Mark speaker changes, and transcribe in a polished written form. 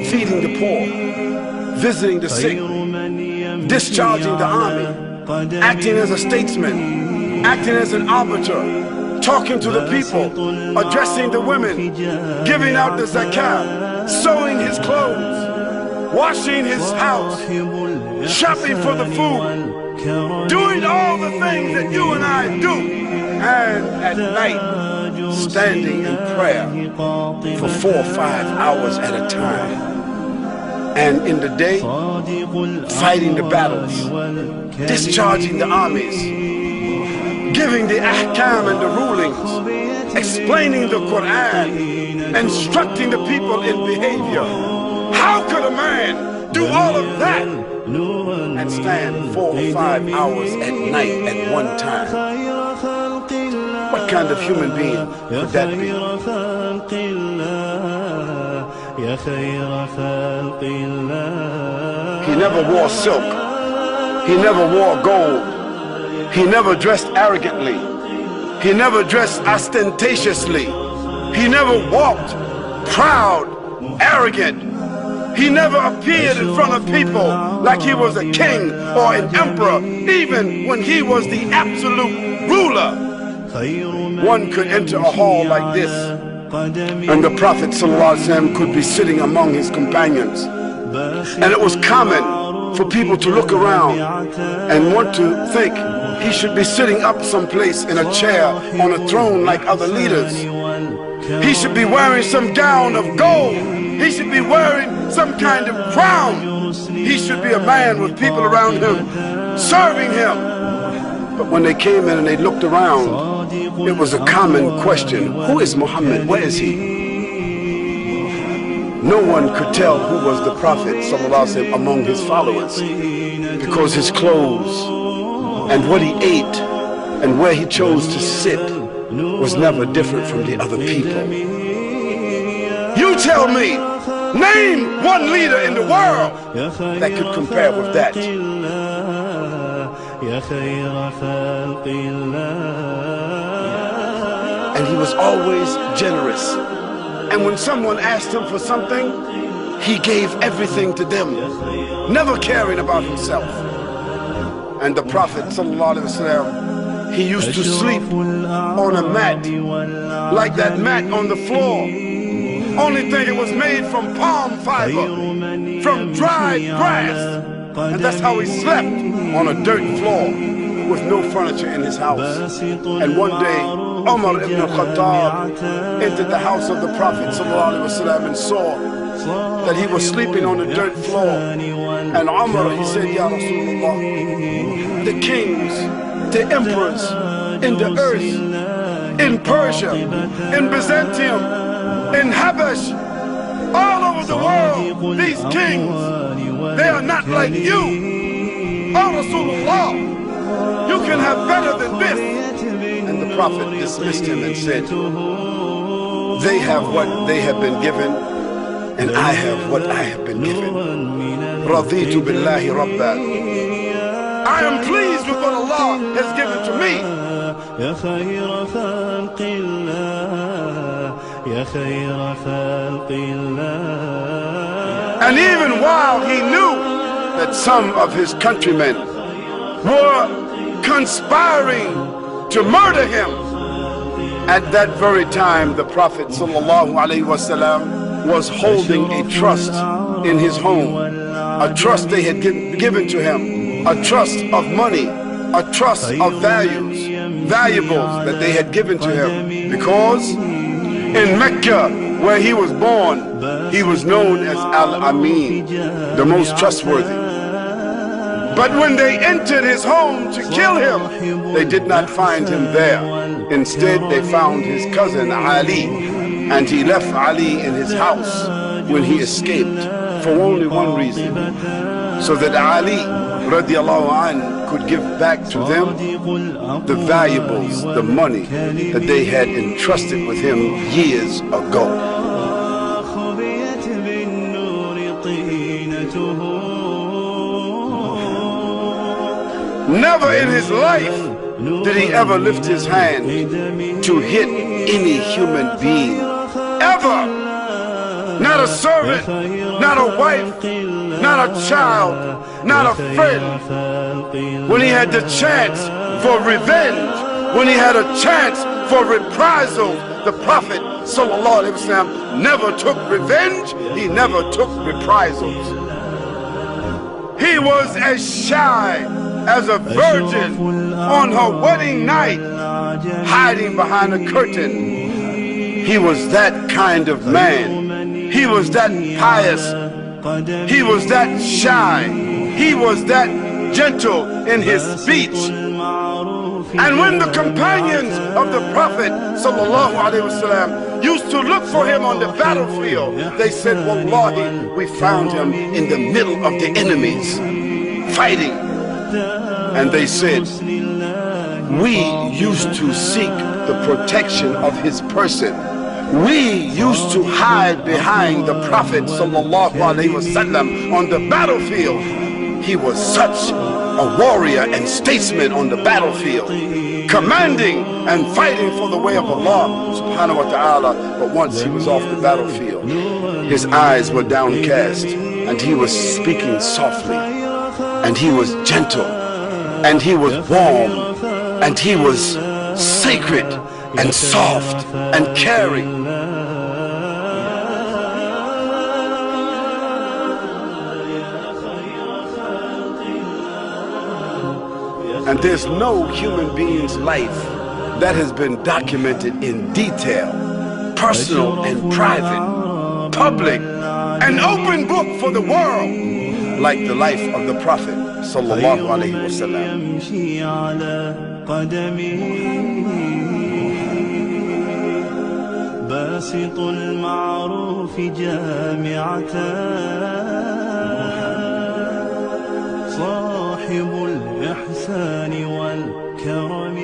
Speaker 1: feeding the poor, visiting the sick, discharging the army, acting as a statesman, acting as an arbiter, talking to the people, addressing the women, giving out the zakat, sewing his clothes, washing his house, shopping for the food, doing all the things that you and I do, and at night standing in prayer for 4 or 5 hours at a time, and in the day fighting the battles, discharging the armies, giving the ahkam and the rulings, explaining the Quran, instructing the people in behavior. How could a man do all of that and stand 4 or 5 hours at night at one time? What kind of human being could that be? He never wore silk. He never wore gold. He never dressed arrogantly. He never dressed ostentatiously. He never walked proud, arrogant. He never appeared in front of people like he was a king or an emperor, even when he was the absolute ruler. One could enter a hall like this, and the Prophet ﷺ could be sitting among his companions. And it was common for people to look around and want to think he should be sitting up someplace in a chair on a throne like other leaders. He should be wearing some gown of gold. He should be wearing some kind of crown. He should be a man with people around him serving him. But when they came in and they looked around, it was a common question: who is Muhammad? Where is he? No one could tell who was the Prophet ﷺ among his followers, because his clothes and what he ate and where he chose to sit was never different from the other people. You tell me, name one leader in the world that could compare with that. And he was always generous. And when someone asked him for something, he gave everything to them, never caring about himself. And the Prophet ﷺ, he used to sleep on a mat, like that mat on the floor. Only thing it was made from palm fiber, from dried grass. And that's how he slept, on a dirt floor, with no furniture in his house. And one day, Umar ibn al-Khattab entered the house of the Prophet ﷺ and saw that he was sleeping on a dirt floor. And Umar, he said, Ya Rasulullah, the kings, the emperors in the earth, in Persia, in Byzantium, in Habash, all over the world, these kings, they are not like you. Oh Rasulullah, you can have better than this. And the Prophet dismissed him and said, they have what they have been given, and I have what I have been given. Raditu billahi rabba. I am pleased with what Allah has given to me. And even while he knew that some of his countrymen were conspiring to murder him, at that very time the Prophet ﷺ was holding a trust in his home, a trust they had given to him, a trust of money, a trust of valuables that they had given to him, because in Mecca, where he was born, he was known as Al-Amin, the most trustworthy. But when they entered his home to kill him, they did not find him there. Instead, they found his cousin Ali, and he left Ali in his house when he escaped for only one reason, so that Ali radiallahu anh could give back to them the valuables, the money that they had entrusted with him years ago. Never in his life did he ever lift his hand to hit any human being. Ever. Not a servant, not a wife, not a child, not a friend. When he had the chance for revenge, when he had a chance for reprisal, the Prophet ﷺ never took revenge, he never took reprisals. He was as shy as a virgin on her wedding night, hiding behind a curtain. He was that kind of man. He was that pious. He was that shy. He was that gentle in his speech. And when the companions of the Prophet ﷺ used to look for him on the battlefield, they said, Wallahi, we found him in the middle of the enemies, fighting. And they said, we used to seek the protection of his person. We used to hide behind the Prophet ﷺ on the battlefield. He was such a warrior and statesman on the battlefield, commanding and fighting for the way of Allah subhanahu wa ta'ala. But once he was off the battlefield, his eyes were downcast, and he was speaking softly, and he was gentle, and he was warm, and he was sacred and soft and caring. And there's no human being's life that has been documented in detail, personal and private, public, an open book for the world, like the life of the Prophet sallallahu alaihi wasallam.
Speaker 2: باسط المعروف جامعة صاحب الإحسان والكرم